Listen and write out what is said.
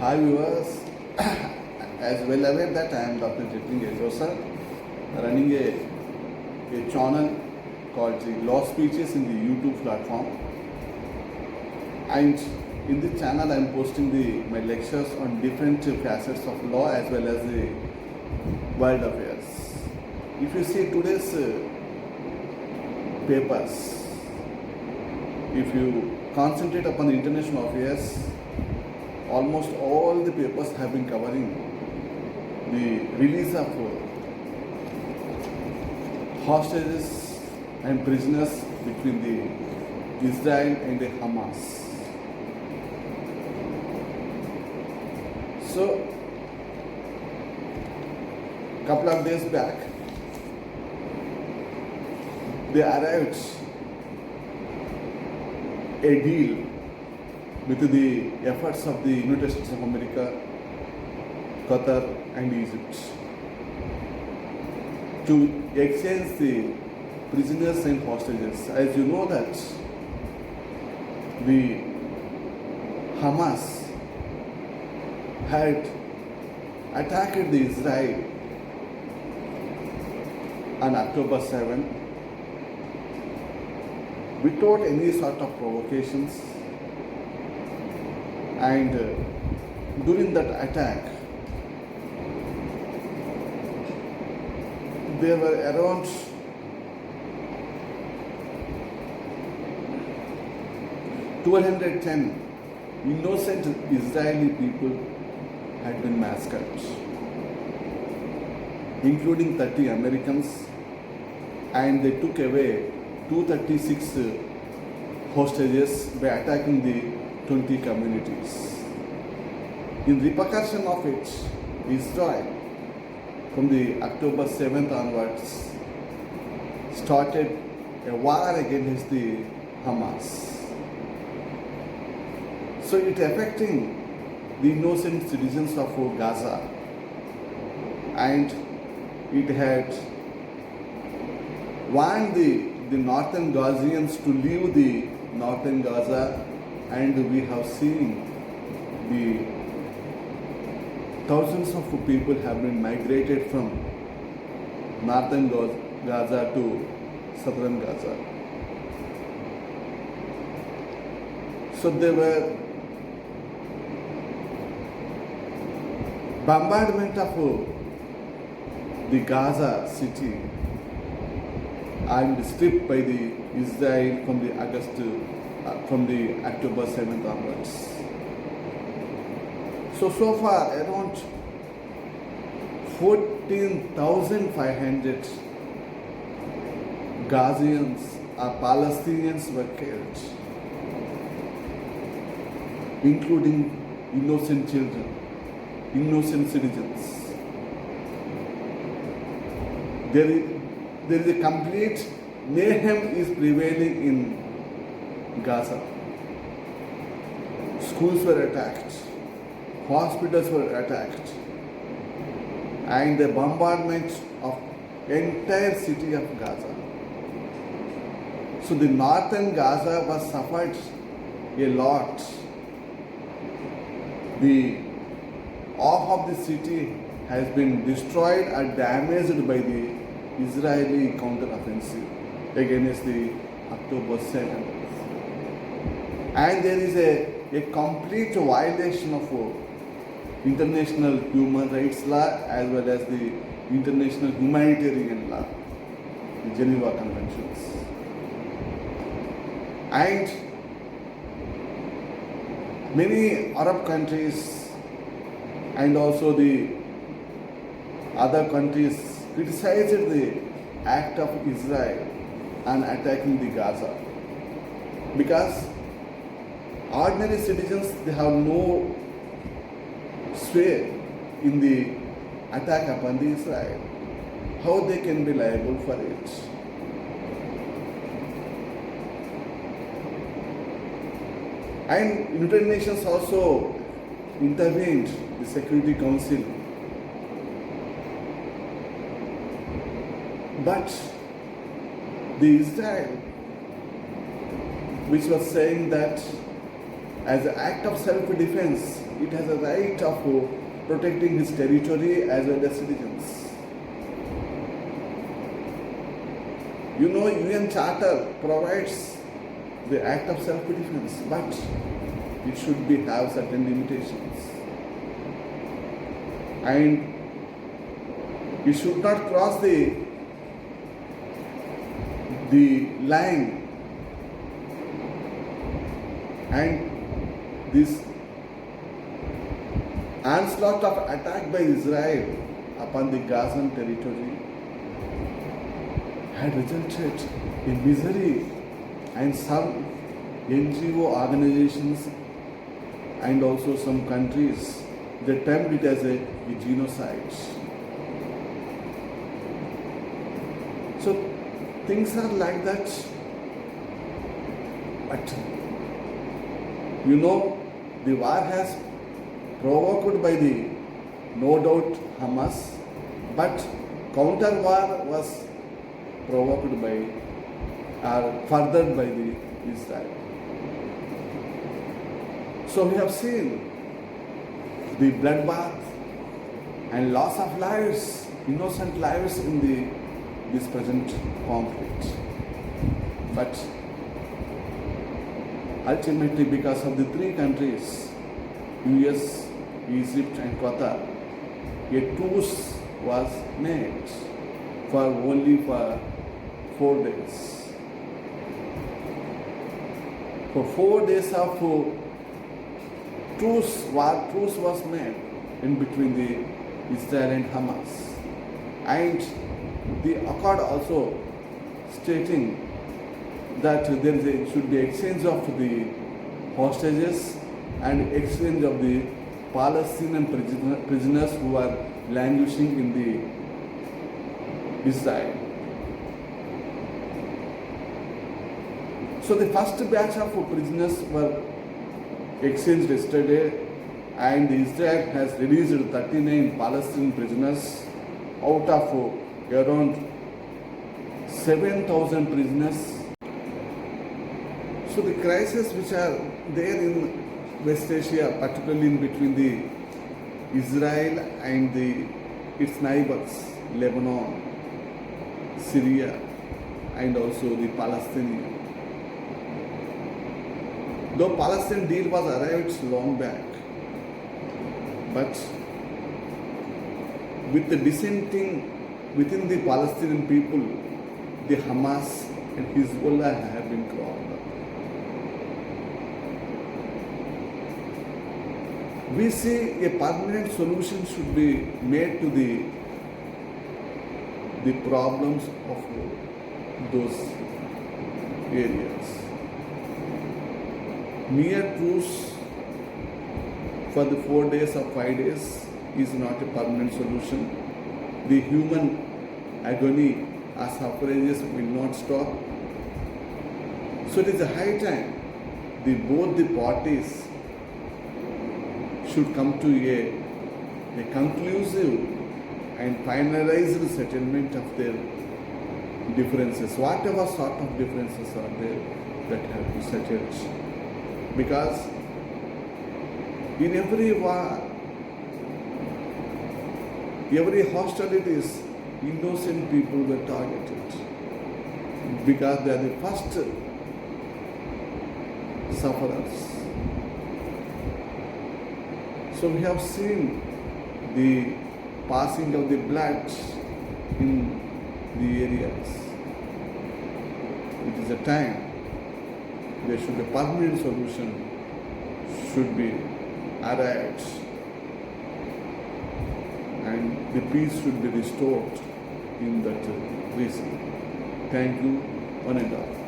Hi viewers, as well aware that I am Dr. Jetling Ejosa, running a channel called the Law Speeches in the YouTube platform. And in this channel I am posting my lectures on different facets of law as well as the world affairs. If you see today's papers, if you concentrate upon the international affairs, almost all the papers have been covering the release of hostages and prisoners between the Israel and the Hamas. So, couple of days back, they arrived a deal with the efforts of the United States of America, Qatar and Egypt to exchange the prisoners and hostages. As you know that the Hamas had attacked the Israel on October 7 without any sort of provocations. And during that attack, there were around 210 innocent Israeli people had been massacred, including 30 Americans, and they took away 236 hostages by attacking the 20 communities. In repercussion of it, Israel, from the October 7th onwards, started a war against the Hamas. So it affecting the innocent citizens of Gaza, and it had warned the northern Gazians to leave the northern Gaza, and we have seen the thousands of people have been migrated from northern Gaza to southern Gaza. So there were bombardment of the Gaza city and stripped by the Israel from the October 7th onwards. So far around 14,500 Gazians or Palestinians were killed, including innocent children, innocent citizens. There is a complete mayhem is prevailing in Gaza. Schools were attacked, hospitals were attacked, and the bombardment of entire city of Gaza. So the northern Gaza was suffered a lot. The half of the city has been destroyed or damaged by the Israeli counter-offensive against the October 7th. And there is a complete violation of international human rights law as well as the international humanitarian law, the Geneva Conventions. And many Arab countries and also the other countries criticized the act of Israel and attacking the Gaza, because ordinary citizens, they have no sway in the attack upon the Israel. How they can be liable for it? And United Nations also intervened, the Security Council. But the Israel, which was saying that as an act of self-defense, it has a right of protecting his territory as well as citizens. You know, UN Charter provides the act of self-defense, but it should be have certain limitations. And it should not cross the line. And this onslaught of attack by Israel upon the Gazan territory had resulted in misery, and some NGO organizations and also some countries, they termed it as a genocide. So things are like that. But you know, the war has provoked by the, no doubt, Hamas, but counter war was provoked by or furthered by the Israel. So we have seen the bloodbath and loss of lives, innocent lives in this present conflict. But ultimately, because of the three countries, US, Egypt and Qatar, a truce was made for only 4 days. For 4 days of truce was made in between the Israel and Hamas. And the accord also stating that there should be exchange of the hostages and exchange of the Palestinian prisoners who are languishing in the Israel. So the first batch of prisoners were exchanged yesterday, and Israel has released 39 Palestinian prisoners out of around 7,000 prisoners. So the crises which are there in West Asia, particularly in between the Israel and its neighbors, Lebanon, Syria, and also the Palestinian. Though Palestinian deal was arrived long back, but with the dissenting within the Palestinian people, the Hamas and Hezbollah have been cropped up. We see a permanent solution should be made to the problems of those areas. Mere truce for the 4 days or 5 days is not a permanent solution. The human agony or suffrages will not stop. So it is a high time both the parties should come to a conclusive and finalized settlement of their differences, whatever sort of differences are there that have to be settled. Because in every war, every hostilities, innocent people were targeted because they are the first sufferers. So we have seen the passing of the blood in the areas. It is a time there should be a permanent solution should be arrived, and the peace should be restored in that region. Thank you, one and all.